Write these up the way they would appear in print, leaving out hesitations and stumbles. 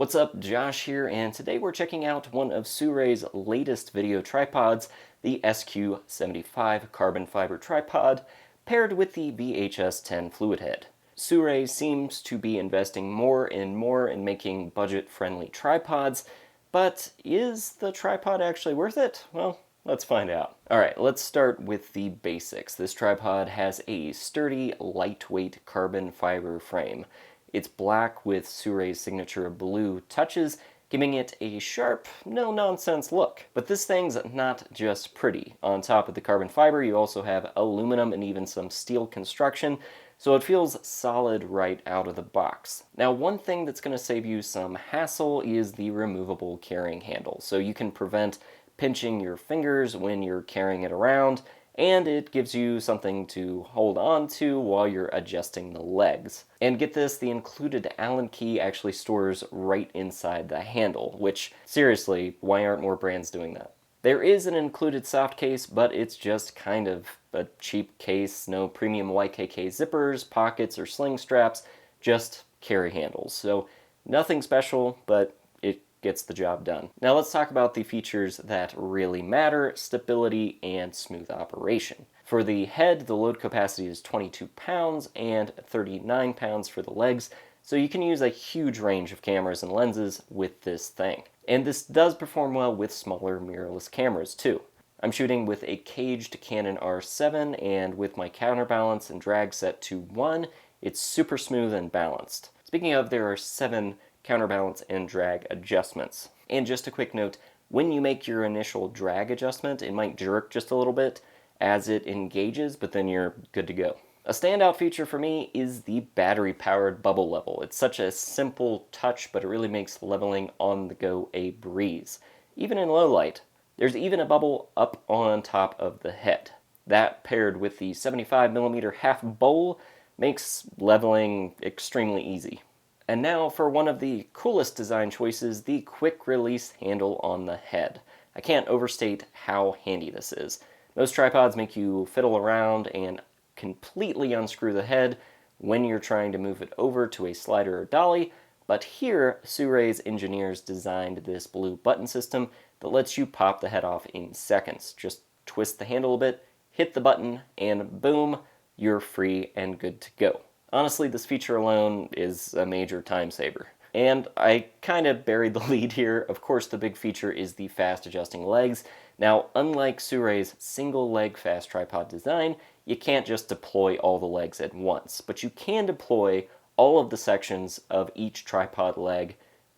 What's up, Josh here, and today we're checking out one of Sirui's latest video tripods, the SQ75 carbon fiber tripod, paired with the VHS-10 fluid head. Sirui seems to be investing more and more in making budget-friendly tripods, but is the tripod actually worth it? Well, let's find out. Alright, let's start with the basics. This tripod has a sturdy, lightweight carbon fiber frame. It's black with Sirui's signature blue touches, giving it a sharp, no-nonsense look. But this thing's not just pretty. On top of the carbon fiber, you also have aluminum and even some steel construction, so it feels solid right out of the box. Now, one thing that's going to save you some hassle is the removable carrying handle, so you can prevent pinching your fingers when you're carrying it around, and it gives you something to hold on to while you're adjusting the legs. And get this, the included Allen key actually stores right inside the handle, which, seriously, why aren't more brands doing that? There is an included soft case, but it's just kind of a cheap case, no premium YKK zippers, pockets, or sling straps, just carry handles. So nothing special, but it gets the job done. Now let's talk about the features that really matter: stability and smooth operation. For the head, the load capacity is 22 pounds and 39 pounds for the legs, so you can use a huge range of cameras and lenses with this thing. And this does perform well with smaller mirrorless cameras too. I'm shooting with a caged Canon R7, and with my counterbalance and drag set to 1, it's super smooth and balanced. Speaking of, there are 7 counterbalance and drag adjustments. And just a quick note, when you make your initial drag adjustment, it might jerk just a little bit as it engages, but then you're good to go. A standout feature for me is the battery-powered bubble level. It's such a simple touch, but it really makes leveling on the go a breeze, even in low light. There's even a bubble up on top of the head. That, paired with the 75mm half bowl, makes leveling extremely easy. And now for one of the coolest design choices, the quick release handle on the head. I can't overstate how handy this is. Most tripods make you fiddle around and completely unscrew the head when you're trying to move it over to a slider or dolly, but here Sirui's engineers designed this blue button system that lets you pop the head off in seconds. Just twist the handle a bit, hit the button, and boom, you're free and good to go. Honestly, this feature alone is a major time saver. And I kind of buried the lead here. Of course, the big feature is the fast adjusting legs. Now, unlike Sirui's single leg fast tripod design, you can't just deploy all the legs at once, but you can deploy all of the sections of each tripod leg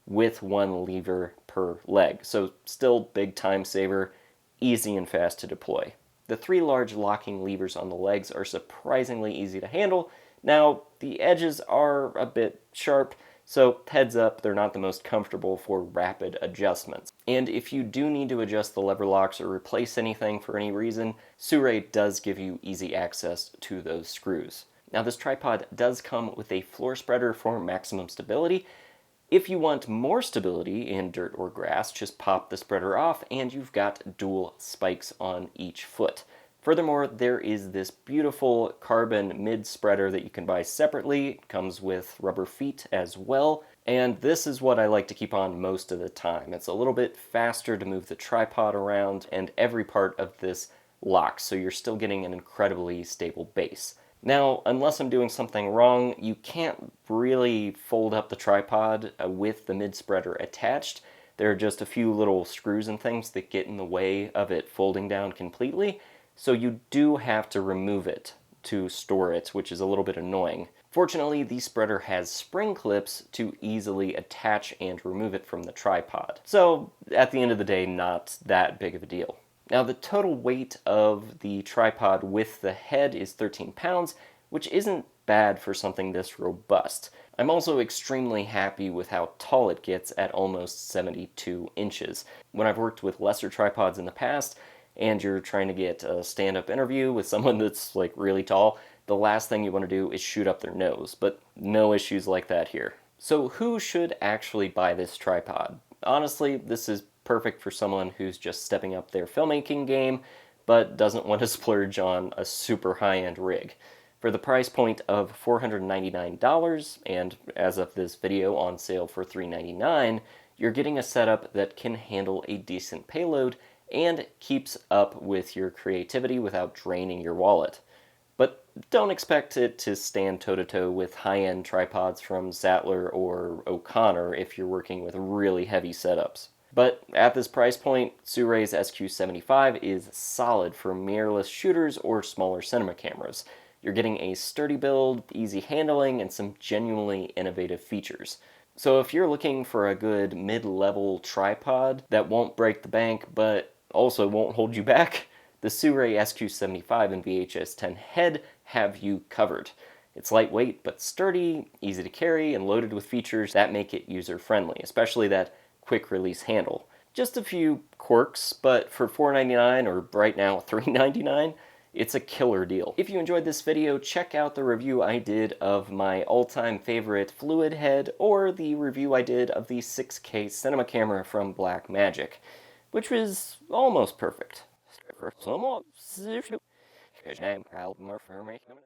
with one lever per leg. So still big time saver, easy and fast to deploy. The 3 large locking levers on the legs are surprisingly easy to handle. Now, the edges are a bit sharp, so heads up, they're not the most comfortable for rapid adjustments. And if you do need to adjust the lever locks or replace anything for any reason, Sirui does give you easy access to those screws. Now, this tripod does come with a floor spreader for maximum stability. If you want more stability in dirt or grass, just pop the spreader off and you've got dual spikes on each foot. Furthermore, there is this beautiful carbon mid-spreader that you can buy separately. It comes with rubber feet as well, and this is what I like to keep on most of the time. It's a little bit faster to move the tripod around, and every part of this locks, so you're still getting an incredibly stable base. Now, unless I'm doing something wrong, you can't really fold up the tripod with the mid-spreader attached. There are just a few little screws and things that get in the way of it folding down completely, so you do have to remove it to store it, which is a little bit annoying. Fortunately, the spreader has spring clips to easily attach and remove it from the tripod. So, at the end of the day, not that big of a deal. Now, the total weight of the tripod with the head is 13 pounds, which isn't bad for something this robust. I'm also extremely happy with how tall it gets at almost 72 inches. When I've worked with lesser tripods in the past, and you're trying to get a stand-up interview with someone that's like really tall, the last thing you want to do is shoot up their nose, but no issues like that here. So who should actually buy this tripod? Honestly, this is perfect for someone who's just stepping up their filmmaking game, but doesn't want to splurge on a super high-end rig. For the price point of $499, and as of this video on sale for $399, you're getting a setup that can handle a decent payload and keeps up with your creativity without draining your wallet. But don't expect it to stand toe-to-toe with high-end tripods from Sattler or O'Connor if you're working with really heavy setups. But at this price point, Sirui's SQ75 is solid for mirrorless shooters or smaller cinema cameras. You're getting a sturdy build, easy handling, and some genuinely innovative features. So if you're looking for a good mid-level tripod that won't break the bank but also won't hold you back, the Sirui SQ75 and VHS-10 head have you covered. It's lightweight but sturdy, easy to carry, and loaded with features that make it user-friendly, especially that quick-release handle. Just a few quirks, but for $499 or right now $399, it's a killer deal. If you enjoyed this video, check out the review I did of my all-time favorite fluid head or the review I did of the 6K cinema camera from Blackmagic, which was almost perfect.